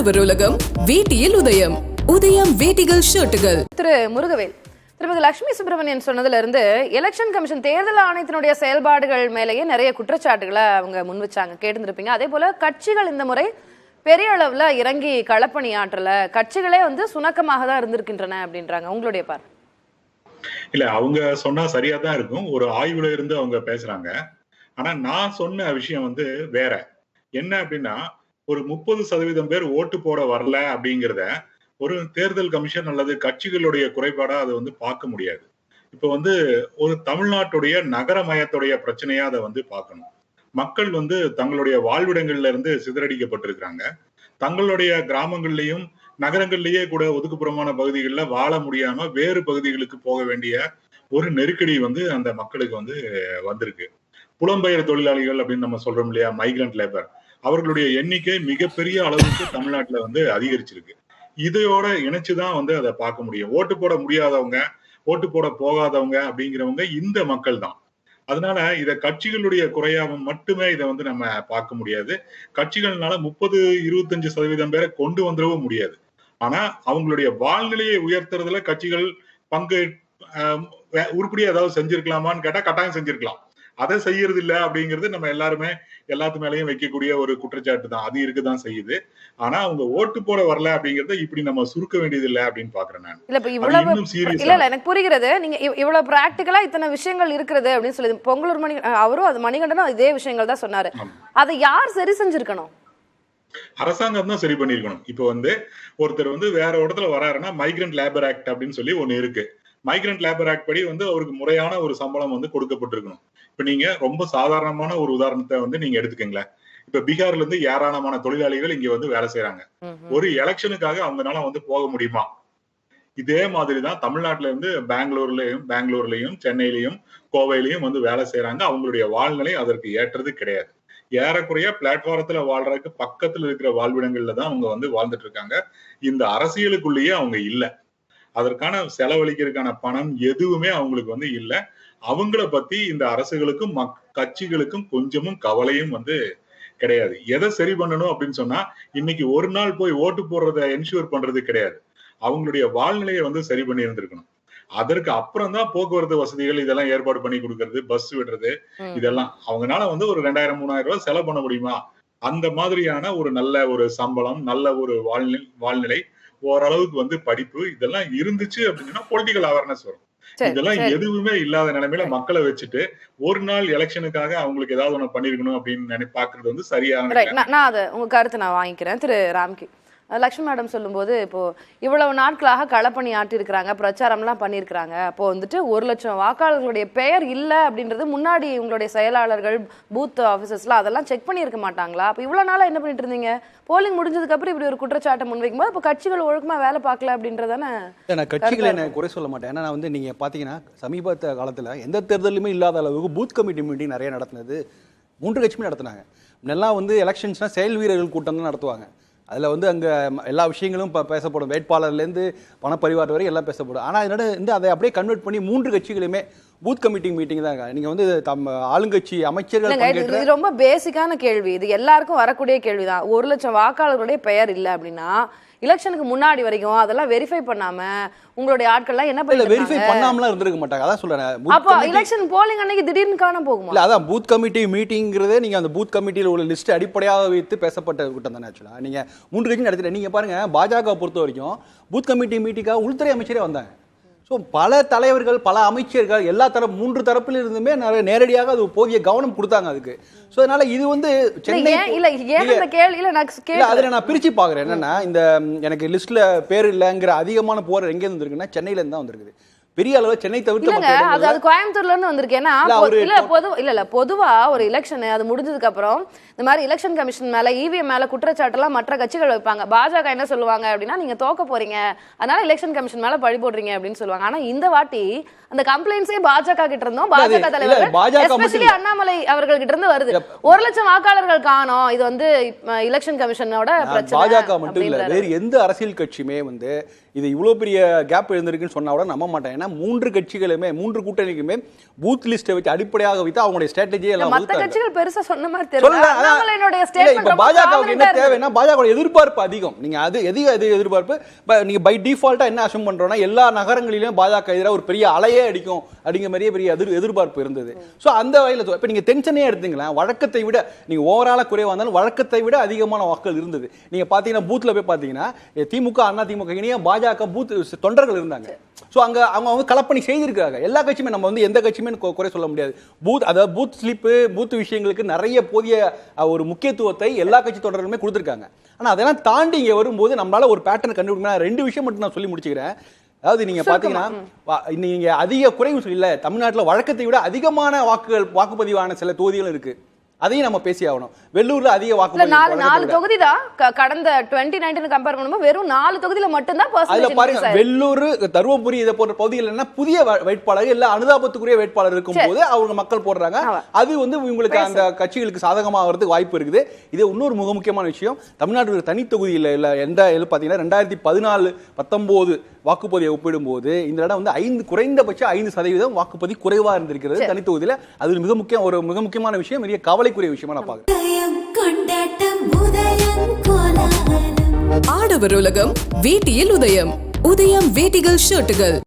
உழவர் உலகம் வேட்டியில் உதயம். உதயம் வேட்டிகள் ஷர்ட்டுகள். திரு முருகவேல், திருமதி லட்சுமி சுப்பிரமணியன் சொன்னதுல இருந்து எலெக்ஷன் கமிஷன் தேர்தல் ஆணையத்தினுடைய செயல்பாடுகள் மேலேயே நிறைய குற்றச்சாட்டுகளை அவங்க முன் வச்சாங்க, கேட்டிருந்திருப்பீங்க. அதே போல கட்சிகள் இந்த முறை பெரிய அளவுல இறங்கி களப்பணி ஆற்றல, கட்சிகளே சுணக்கமாக தான் இருந்திருக்கின்றன அப்படின்றாங்க. உங்களுடைய பார்வை? இல்ல, அவங்க சொன்னா சரியா தான் இருக்கும். ஒரு ஆய்வுல இருந்து அவங்க பேசுறாங்க. ஆனா நான் சொன்ன விஷயம் வேற என்ன அப்படின்னா, ஒரு 30% பேர் ஓட்டு போட வரல அப்படிங்கிறத ஒரு தேர்தல் கமிஷன் அல்லது கட்சிகளுடைய குறைபாடா அதை பார்க்க முடியாது. இப்ப ஒரு தமிழ்நாட்டுடைய நகரமயத்துடைய பிரச்சனையா அதை பார்க்கணும். மக்கள் தங்களுடைய வாழ்விடங்கள்ல இருந்து சிதறடிக்கப்பட்டிருக்கிறாங்க. தங்களுடைய கிராமங்கள்லயும் நகரங்கள்லயே கூட ஒதுக்குப்புறமான பகுதிகளில் வாழ முடியாம வேறு பகுதிகளுக்கு போக வேண்டிய ஒரு நெருக்கடி அந்த மக்களுக்கு வந்திருக்கு. புலம்பெயர் தொழிலாளிகள் அப்படின்னு நம்ம சொல்றோம் இல்லையா, மைக்ரண்ட் லேபர், அவர்களுடைய எண்ணிக்கை மிகப்பெரிய அளவுக்கு தமிழ்நாட்டுல அதிகரிச்சிருக்கு. இதையோட இணைச்சுதான் அதை பார்க்க முடியும். ஓட்டு போட முடியாதவங்க, ஓட்டு போட போகாதவங்க அப்படிங்கிறவங்க இந்த மக்கள் தான். அதனால இத கட்சிகளுடைய குறையாம மட்டுமே இதை நம்ம பார்க்க முடியாது. கட்சிகள்னால 30-25% பேரை கொண்டு வந்துடவும் முடியாது. ஆனா அவங்களுடைய வாழ்நிலையை உயர்த்துறதுல கட்சிகள் பங்கு உருப்படியா ஏதாவது செஞ்சிருக்கலாமான்னு கேட்டா கட்டாயம் செஞ்சிருக்கலாம். அதை செய்யறது இல்ல அப்படிங்கிறது நம்ம எல்லாருமே எல்லாத்து மேலையும் வைக்கக்கூடிய ஒரு குற்றச்சாட்டு தான். அது இருக்குதான் செய்யுது. ஆனா அவங்க ஓட்டு போட வரல அப்படிங்கறத இப்படி நம்ம சுருக்க வேண்டியது இல்ல அப்படின்னு பாக்குறேன் நான். இல்ல, இப்ப இவ்வளவு இல்ல எனக்கு புரிகிறது. நீங்க இவ்வளவு பிராக்டிகலா இத்தனை விஷயங்கள் இருக்கிறது அப்படின்னு சொல்லி பொங்கலூர் அவரும் அது மணிகண்டனும் இதே விஷயங்கள் தான் சொன்னாரு. அதை யார் சரி செஞ்சிருக்கணும்? அரசாங்கம் தான் சரி பண்ணிருக்கணும். இப்ப ஒருத்தர் வேற இடத்துல வராருன்னா மைக்ரண்ட் லேபர் ஆக்ட் அப்படின்னு சொல்லி ஒண்ணு இருக்கு. மைக்ரண்ட் லேபர் ஆக்ட் படி அவருக்கு முறையான ஒரு சம்பளம் கொடுக்கப்பட்டிருக்கணும். இப்ப நீங்க ரொம்ப சாதாரணமான ஒரு உதாரணத்தை நீங்க எடுத்துக்கீங்களேன். இப்ப பீகார்ல இருந்து ஏராளமான தொழிலாளிகள் இங்க வேலை செய்யறாங்க. ஒரு எலெக்ஷனுக்காக அவங்கனால போக முடியுமா? இதே மாதிரிதான் தமிழ்நாட்டுல இருந்து பெங்களூர்லயும் சென்னையிலயும் கோவையிலயும் வேலை செய்யறாங்க. அவங்களுடைய வாழ்நிலை அதற்கு ஏற்றது கிடையாது. ஏறக்குறைய பிளாட்பாரத்துல வாழ்றதுக்கு பக்கத்துல இருக்கிற வாழ்விடங்கள்ல தான் அவங்க வாழ்ந்துட்டு இருக்காங்க. இந்த அரசியலுக்குள்ளேயே அவங்க இல்ல. அதற்கான செலவழிக்கிறதுக்கான பணம் எதுவுமே அவங்களுக்கு இல்ல. அவங்கள பத்தி இந்த அரசுகளுக்கும் கட்சிகளுக்கும் கொஞ்சமும் கவலையும் கிடையாது. எதை சரி பண்ணணும் அப்படின்னு சொன்னா, இன்னைக்கு ஒரு நாள் போய் ஓட்டு போடுறத என்ஷூர் பண்றது கிடையாது. அவங்களுடைய வாழ்நிலையை சரி பண்ணி இருந்திருக்கணும். அதற்கு அப்புறம் தான் போக்குவரத்து வசதிகள் இதெல்லாம் ஏற்பாடு பண்ணி கொடுக்கறது, பஸ் விடுறது, இதெல்லாம் அவங்கனால ஒரு 2000-3000 ரூபாய் செலவு பண்ண முடியுமா? அந்த மாதிரியான ஒரு நல்ல ஒரு சம்பளம், நல்ல ஒரு வாழ்நிலை, ஓரளவுக்கு படிப்பு, இதெல்லாம் இருந்துச்சு அப்படின்னா பொலிட்டிக்கல் அவேர்னஸ் வரும். இதெல்லாம் எதுவுமே இல்லாத நிலைமையில மக்களை வச்சுட்டு ஒரு நாள் எலெக்ஷனுக்காக அவங்களுக்கு ஏதாவது ஒண்ணு பண்ணிருக்கணும் அப்படின்னு பாக்குறது சரியான. நான் அதை உங்க கருத்து நான் வாங்கிக்கிறேன். திரு ராம்கி, லட்சுமி மேடம் சொல்லும்போது இப்போ இவ்வளவு நாட்களாக களப்பணி ஆட்டிருக்கிறாங்க, பிரச்சாரம்லாம் பண்ணியிருக்கிறாங்க. அப்போ 1 லட்சம் வாக்காளர்களுடைய பெயர் இல்லை அப்படின்றது முன்னாடி உங்களுடைய செயலாளர்கள், பூத் ஆபீசர்ஸ்லாம் அதெல்லாம் செக் பண்ணியிருக்க மாட்டாங்களா? அப்போ இவ்வளவு நாளா என்ன பண்ணிட்டு இருந்தீங்க? போலிங் முடிஞ்சதுக்கு அப்புறம் இப்படி ஒரு குற்றச்சாட்டை முன்வைக்கும் போது இப்போ கட்சிகள் ஒழுக்கமா வேலை பார்க்கல அப்படின்றதானே? நான் கட்சிகளை என்ன குறை சொல்ல மாட்டேன். ஏன்னா நான் நீங்க பாத்தீங்கன்னா சமீபத்த காலத்துல எந்த தேர்தலுமே இல்லாத அளவுக்கு பூத் கமிட்டி மீட்டிங் நிறைய நடத்தினது 3 கட்சியுமே நடத்தினாங்க. முன்னெல்லாம் எலெக்ஷன்ஸ்னா செயல் வீரர்கள் கூட்டம் தான் நடத்துவாங்க. அதில் அங்கே எல்லா விஷயங்களும் பேசப்படும். வேட்பாளர்லேருந்து பணப்பரிவாரம் வரை எல்லாம் பேசப்படும். ஆனால் இதனோட அதை அப்படியே கன்வெர்ட் பண்ணி 3 கட்சிகளுமே பூத் கமிட்டி மீட்டிங் தான். நீங்கள் ஆளுங்கட்சி அமைச்சர்கள். இது ரொம்ப பேசிக்கான கேள்வி. இது எல்லாருக்கும் வரக்கூடிய கேள்விதான். 1 லட்சம் வாக்காளர்களுடைய பெயர் இல்லை அப்படின்னா எலெக்ஷனுக்கு முன்னாடி வரைக்கும் அதெல்லாம் வெரிஃபை பண்ணாம உங்களுடைய ஆட்கள்லாம் என்ன பண்ணல, வெரிஃபை பண்ணாமலாம் இருந்திருக்க மாட்டாங்க. அதான் சொல்றேன். அப்போ எலெக்ஷன் போலிங் அன்னைக்கு திடீர்னு காண போகுமா? இல்ல, அதான் பூத் கமிட்டி மீட்டிங்கிறதே நீங்க அந்த பூத் கமிட்டியில் உள்ள லிஸ்ட் அடிப்படையாக வைத்து பேசப்பட்ட கூட்டம் தானே. ஆக்சுவலா நீங்க 3 கட்சி நடத்திட்டு நீங்க பாருங்க, பாஜக பொறுத்த வரைக்கும் பூத் கமிட்டி மீட்டிங்காக உள்துறை அமைச்சரே வந்தாங்க. ஸோ பல தலைவர்கள், பல அமைச்சர்கள், எல்லா 3 தரப்பில் இருந்துமே நேரடியாக அது போதிய கவனம் கொடுத்தாங்க அதுக்கு. ஸோ அதனால இது சென்னை அதில் நான் பிரிச்சு பார்க்குறேன். என்னன்னா, இந்த எனக்கு லிஸ்ட்ல பேர் இல்லைங்கிற அதிகமான போர் எங்கே இருந்திருக்குன்னா சென்னையில இருந்து தான் வந்திருக்குது. பெரிய அளவு சென்னை தவிர்த்து அது கோயம்புத்தூர்ல இருந்து வந்திருக்கு. ஏன்னா பொதுவா ஒரு எலெக்ஷன் அது முடிஞ்சதுக்கு அப்புறம் இந்த மாதிரி எலெக்ஷன் கமிஷன் மேல, இவிஎம் மேல குற்றச்சாட்டுலாம் மற்ற கட்சிகள் வைப்பாங்க. பாஜக என்ன சொல்லுவாங்க அப்படின்னா, நீங்க தோக்க போறீங்க, அதனால எலெக்ஷன் கமிஷன் மேல பழி போடுறீங்க அப்படின்னு சொல்லுவாங்க. ஆனா இந்த வாட்டி அந்த கம்ப்ளைண்ட்ஸே பாஜக கிட்ட இருந்தோம், பாஜக தலைவர் எஸ்பெஷலி அண்ணாமலை அவர்கள் கிட்ட இருந்து வருது. 1 லட்சம் வாக்காளர்கள் காணோம், இது எலெக்ஷன் கமிஷனோட பிரச்சனை. பாஜக மட்டும் இல்ல, வேறு எந்த அரசியல் கட்சியுமே இது இவ்வளோ பெரிய கேப் எழுந்திருக்குன்னு சொன்னா கூட நம்ப மாட்டேன். ஏன்னா 3 கட்சிகளுமே 3 கூட்டணிக்குமே பூத் லிஸ்ட்டை வச்சு அடிப்படையாக வைத்து அவங்களுடைய ஸ்ட்ராட்டஜியை எல்லாம் மத்த கட்சிகள் பெருசா சொன்ன மாதிரி தெரியல. அண்ணாமலையோட இப்ப ஸ்டேட்மென்ட் பாஜகவுக்கு என்ன தேவைன்னா பாஜக எதிர்பார்ப்பு அதிகம். நீங்க அது எதிர்பார்ப்பு நீங்க பை டிஃபால்ட்டா என்ன அசம் பண்றோம்னா எல்லா நகரங்களிலும் பாஜக எதிராக ஒரு பெரிய அலையே அடிக்கும் அப்படிங்கிற மாதிரியே பெரிய எதிர்பார்ப்பு இருந்தது. ஸோ அந்த வகையில் இப்போ நீங்கள் டென்ஷனே எடுத்தீங்களா, வழக்கத்தை விட நீங்கள் ஓவராலாக குறைவாக இருந்தாலும் வழக்கத்தை விட அதிகமான வாக்குகள் இருந்தது. நீங்கள் பார்த்தீங்கன்னா பூத்தில் போய் பார்த்தீங்கன்னா திமுக அண்ணா திமுக இணைய பாஜக பூத் தொண்டர்கள் இருந்தாங்க. ஸோ அவங்க கலப்பணி செய்திருக்காங்க. எல்லா கட்சியுமே நம்ம வந்து எந்த கட்சியுமே குறை சொல்ல முடியாது. அதாவது பூத் ஸ்லிப்பு பூத் விஷயங்களுக்கு நிறைய போதிய ஒரு முக்கியத்துவத்தை எல்லா கட்சி தொடர்களுமே கொடுத்துருக்காங்க. ஆனால் அதெல்லாம் தாண்டி இங்கே வரும்போது நம்மளால ஒரு பேட்டர்ன் கண்டுபிடிக்கணும். 2 விஷயம் மட்டும் நான் சொல்லி முடிச்சுக்கிறேன். அதாவது நீங்க பாத்தீங்கன்னா நீங்க அதிக குறைவு இல்ல, தமிழ்நாட்டில் வழக்கத்தை விட அதிகமான வாக்குப்பதிவான சில தொகுதிகள் இருக்கு. அதையும் நம்ம பேசி ஆகணும். வெள்ளூர்ல அதிக வாக்குப்பதிவு 4 தொகுதி தான் கடந்த 2019 கம்பேர் பண்ணும்போது வெறும் 4 தொகுதியில மட்டும் தான் அதுல பாருங்க. வெள்ளூர், தருமபுரி இதை போன்ற பகுதிகள் என்ன புதிய வேட்பாளர் இல்ல அனுதாபத்துக்குரிய வேட்பாளர் இருக்கும் போது அவங்க மக்கள் போடுறாங்க. அது வந்து இவங்களுக்கு அந்த கட்சிகளுக்கு சாதகமாகிறதுக்கு வாய்ப்பு இருக்குது. இது இன்னொரு மிக முக்கியமான விஷயம். தமிழ்நாட்டில் தனி தொகுதி இல்ல எந்த பாத்தீங்கன்னா 2014-19 வாக்குப்பதிவை ஒப்பிடும்போது இந்த இடம் வந்து குறைந்தபட்சம் 5% வாக்குப்பதிவு குறைவா இருந்திருக்கிறது தனி தொகுதியில. அது மிக முக்கியமான விஷயம், பெரிய கவலைக்குரிய விஷயமா நான் பார்க்கிறேன். ஆடவர் உலகம் வேட்டியில் உதயம். உதயம் வேட்டிகள் ஷர்ட்டுகள்.